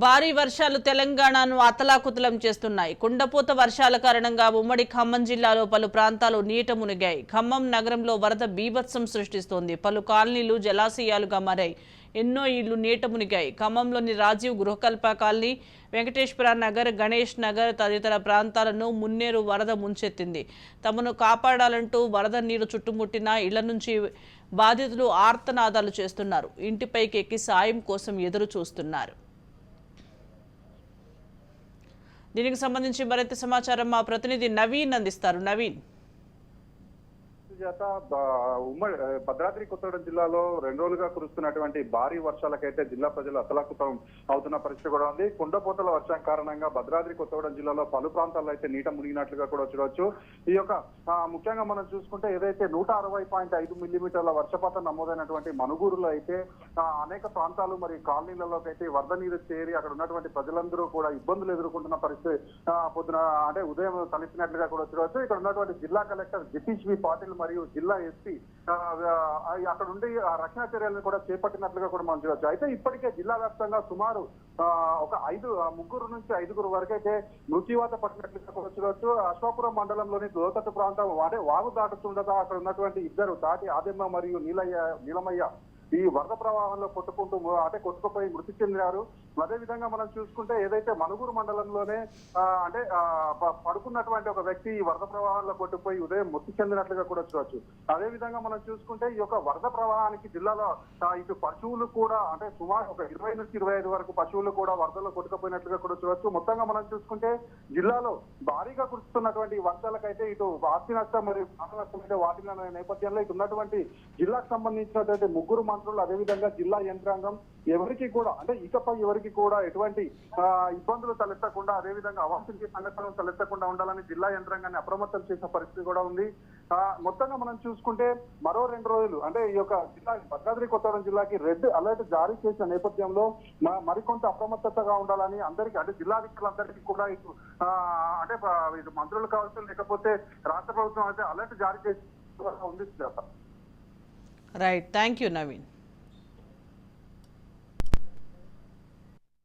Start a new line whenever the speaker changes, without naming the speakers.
భారీ వర్షాలు తెలంగాణను అతలాకుతలం చేస్తున్నాయి. కుండపోత వర్షాల కారణంగా ఉమ్మడి ఖమ్మం జిల్లాలో పలు ప్రాంతాలు నీట మునిగాయి. ఖమ్మం నగరంలో వరద బీభత్సం సృష్టిస్తోంది. పలు కాలనీలు జలాశయాలుగా మారాయి. ఎన్నో ఇళ్లు నీట మునిగాయి. ఖమ్మంలోని రాజీవ్ గృహకల్ప కాలనీ, వెంకటేశ్వర నగర్, గణేష్ నగర్ తదితర ప్రాంతాలను మున్నేరు వరద ముంచెత్తింది. తమను కాపాడాలంటూ వరద నీరు చుట్టుముట్టిన ఇళ్ల నుంచి బాధితులు ఆర్తనాదాలు చేస్తున్నారు. ఇంటిపైకి ఎక్కి సాయం కోసం ఎదురు చూస్తున్నారు. దీనికి సంబంధించి మరింత సమాచారం మా ప్రతినిధి నవీన్ అందిస్తారు. నవీన్,
ఉమ్మడి భద్రాద్రి కొత్తగూడెం జిల్లాలో 2 రోజులుగా కురుస్తున్నటువంటి భారీ వర్షాలకైతే జిల్లా ప్రజలు అతలాకుతం అవుతున్న పరిస్థితి కూడా ఉంది. కుండపోతల వర్షం కారణంగా భద్రాద్రి కొత్తగూడెం జిల్లాలో పలు ప్రాంతాల్లో అయితే నీట మునిగినట్లుగా కూడా చూడవచ్చు. ఈ యొక్క ముఖ్యంగా మనం చూసుకుంటే ఏదైతే 160.5 మిల్లీమీటర్ల వర్షపాతం నమోదైనటువంటి మనుగూరులో అయితే అనేక ప్రాంతాలు మరియు కాలనీలలోకి అయితే వరద నీరు చేరి అక్కడ ఉన్నటువంటి ప్రజలందరూ కూడా ఇబ్బందులు ఎదుర్కొంటున్న పరిస్థితి పొద్దున అంటే ఉదయం తలెత్తినట్లుగా కూడా చూడవచ్చు. ఇక్కడ ఉన్నటువంటి జిల్లా కలెక్టర్ జతీష్ వి పాటిల్ మరియు జిల్లా ఎస్పీ అక్కడ ఉండి రక్షణ చర్యలను కూడా చేపట్టినట్లుగా కూడా మనం చూడవచ్చు. అయితే ఇప్పటికే జిల్లా వ్యాప్తంగా సుమారు ఒక 3 నుంచి 5 వరకు అయితే మృత్యువాత పట్టినట్లుగా కూడా చూడవచ్చు. అశ్వాపురం మండలంలోని లోతట్టు ప్రాంతం వాగు దాటుతుండగా అక్కడ ఉన్నటువంటి ఇద్దరు తాటి ఆదిమ్మ మరియు నీలమయ్య ఈ వరద ప్రవాహంలో కొట్టుకుపోయి మృతి చెందినారు. అదేవిధంగా మనం చూసుకుంటే ఏదైతే మనుగూరు మండలంలోనే పడుకున్నటువంటి ఒక వ్యక్తి ఈ వరద ప్రవాహంలో కొట్టుకుపోయి ఉదయం మృతి చెందినట్లుగా కూడా చూడవచ్చు. అదేవిధంగా మనం చూసుకుంటే ఈ యొక్క వరద ప్రవాహానికి జిల్లాలో ఇటు పశువులు కూడా అంటే సుమారు ఒక 20 నుంచి 25 వరకు పశువులు కూడా వరదలో కొట్టుకుపోయినట్లుగా కూడా చూడవచ్చు. మొత్తంగా మనం చూసుకుంటే జిల్లాలో భారీగా కురుస్తున్నటువంటి వర్షాలకైతే ఇటు ఆస్తి నష్టం మరియు ప్రాణ నష్టం అయితే వాటిన నేపథ్యంలో ఇటు ఉన్నటువంటి జిల్లాకు సంబంధించినటువంటి 3 మంత్రులు అదేవిధంగా జిల్లా యంత్రాంగం ఎవరికి కూడా అంటే ఇకపై ఎవరికి కూడా ఎటువంటి ఇబ్బందులు తలెత్తకుండా అదేవిధంగా అవాంఛనీయ సంఘటనలు తలెత్తకుండా ఉండాలని జిల్లా యంత్రాంగాన్ని అప్రమత్తం చేసిన పరిస్థితి కూడా ఉంది. మొత్తంగా మనం చూసుకుంటే మరో 2 రోజులు అంటే ఈ యొక్క జిల్లా భద్రాద్రి కొత్తగూడెం జిల్లాకి రెడ్ అలర్ట్ జారీ చేసిన నేపథ్యంలో మరికొంత అప్రమత్తతగా ఉండాలని అందరికీ అంటే జిల్లాధికారులందరికీ కూడా ఇటు అంటే ఇటు మంత్రులు కావచ్చు లేకపోతే రాష్ట్ర ప్రభుత్వం అయితే అలర్ట్ జారీ చేసి ఉంది.
Right, thank you Naveen.